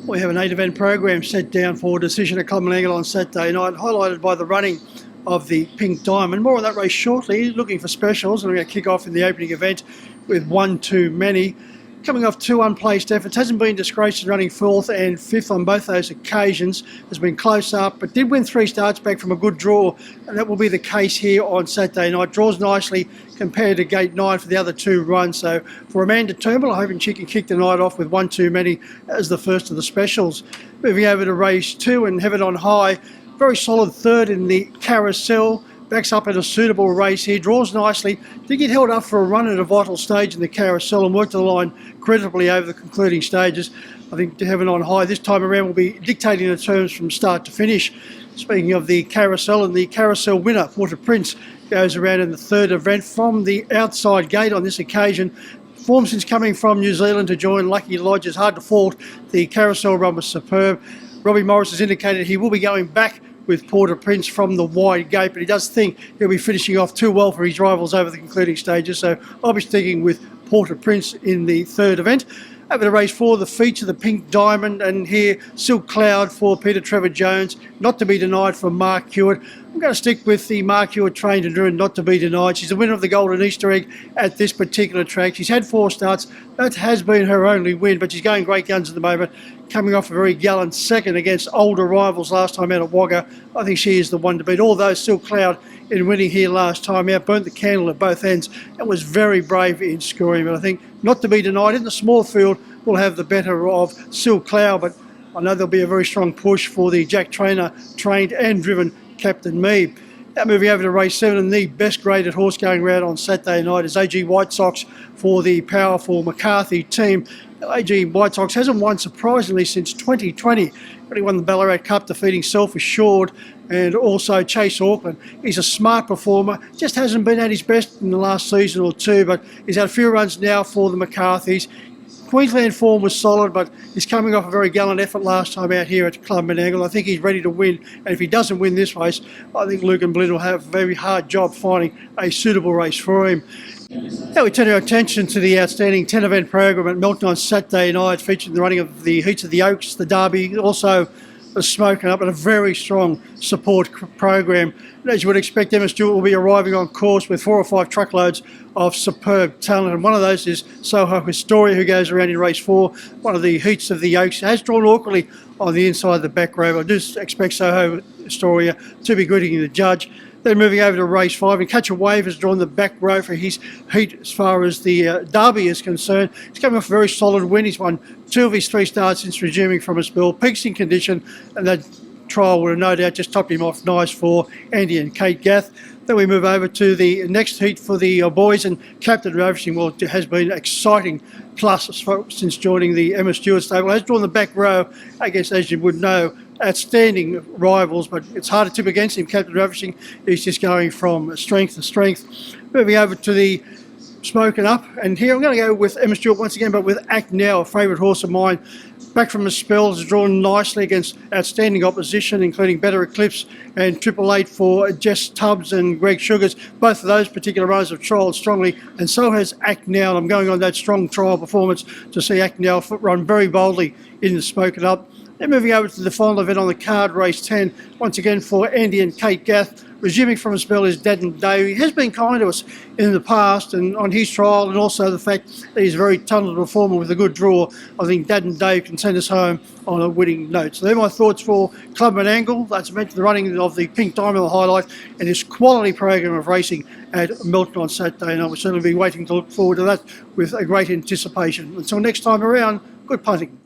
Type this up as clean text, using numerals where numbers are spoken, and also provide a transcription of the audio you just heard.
We have an 8-event program set down for decision at Club Menangle on Saturday night, highlighted by the running of the Pink Diamond. More on that race shortly. Looking for specials, and we're going to kick off in the opening event with One Too Many. Coming off 2 unplaced efforts, hasn't been disgraced in running 4th and 5th on both those occasions, has been close up, but did win 3 starts back from a good draw, and that will be the case here on Saturday night. Draws nicely compared to gate 9 for the other 2 runs, so for Amanda Turnbull, I'm hoping she can kick the night off with One Too Many as the first of the specials. Moving over to race 2 and Heaven on High, very solid 3rd in the Carousel. Backs up in a suitable race here, draws nicely. Did get held up for a run at a vital stage in the Carousel and worked the line creditably over the concluding stages. I think Heaven on High this time around will be dictating the terms from start to finish. Speaking of the Carousel, and the Carousel winner, Porter Prince, goes around in the 3rd event from the outside gate on this occasion. Form since coming from New Zealand to join Lucky Lodge is hard to fault. The Carousel run was superb. Robbie Morris has indicated he will be going back with Porter Prince from the wide gate, but he does think he'll be finishing off too well for his rivals over the concluding stages, so I'll be sticking with Porter Prince in the 3rd event. Over to race 4, the feature, the Pink Diamond, and here Silk Cloud for Peter Trevor Jones, not to be denied for Mark Hewitt. I'm going to stick with the Mark Hewitt trained and driven, not to be denied. She's the winner of the Golden Easter Egg at this particular track. She's had 4 starts. That has been her only win, but she's going great guns at the moment, coming off a very gallant 2nd against older rivals last time out at Wagga. I think she is the one to beat. Although Silk Cloud, in winning here last time out, burnt the candle at both ends and was very brave in scoring. But I think not to be denied, in the small field, will have the better of Silk Cloud, but I know there'll be a very strong push for the Jack Trainer trained and driven Captain Me. Now moving over to race 7, and the best graded horse going around on Saturday night is AG White Sox for the powerful McCarthy team. AG White Sox hasn't won surprisingly since 2020, but he won the Ballarat Cup defeating Self Assured and also Chase Auckland. He's a smart performer, just hasn't been at his best in the last season or 2, but he's had a few runs now for the McCarthys. Queensland form was solid, but he's coming off a very gallant effort last time out here at Club Menangle. I think he's ready to win, and if he doesn't win this race, I think Luke and Blinn will have a very hard job finding a suitable race for him. Now we turn our attention to the outstanding 10-event program at Melton on Saturday night, featuring the running of the Heats of the Oaks, the Derby, also the Smoking Up, and a very strong support program. And as you would expect, Emma Stewart will be arriving on course with 4 or 5 truckloads of superb talent, and one of those is Soho Historia, who goes around in race 4. One of the Heats of the Oaks has drawn awkwardly on the inside of the back row. I do expect Soho Historia to be greeting the judge. Then moving over to race 5, and Catch a Wave has drawn the back row for his heat as far as the Derby is concerned. He's coming off a very solid win. He's won 2 of his 3 starts since resuming from a spell. Peaks in condition, and that trial would have no doubt just topped him off nice for Andy and Kate Gath. Then we move over to the next heat for the boys, and Captain Ravishing, well, has been exciting plus since joining the Emma Stewart stable. Has drawn the back row against, as you would know, outstanding rivals, but it's hard to tip against him. Captain Ravishing is just going from strength to strength. Moving over to the Smoking Up, and here I'm going to go with Emma Stewart once again, but with Act Now, a favourite horse of mine. Back from a spell, has drawn nicely against outstanding opposition, including Better Eclipse and 888 for Jess Tubbs and Greg Sugars. Both of those particular runners have trialled strongly, and so has Act Now. And I'm going on that strong trial performance to see Act Now run very boldly in the Smoking Up. Then moving over to the final event on the card, race 10, once again for Andy and Kate Gath. Resuming from a spell is Dad and Dave. He has been kind to us in the past, and on his trial, and also the fact that he's a very talented performer with a good draw, I think Dad and Dave can send us home on a winning note. So they're my thoughts for Club Menangle. That's meant the running of the Pink Diamond, the highlight, and this quality program of racing at Melton on Saturday. And I will certainly be waiting to look forward to that with a great anticipation. Until next time around, good punting.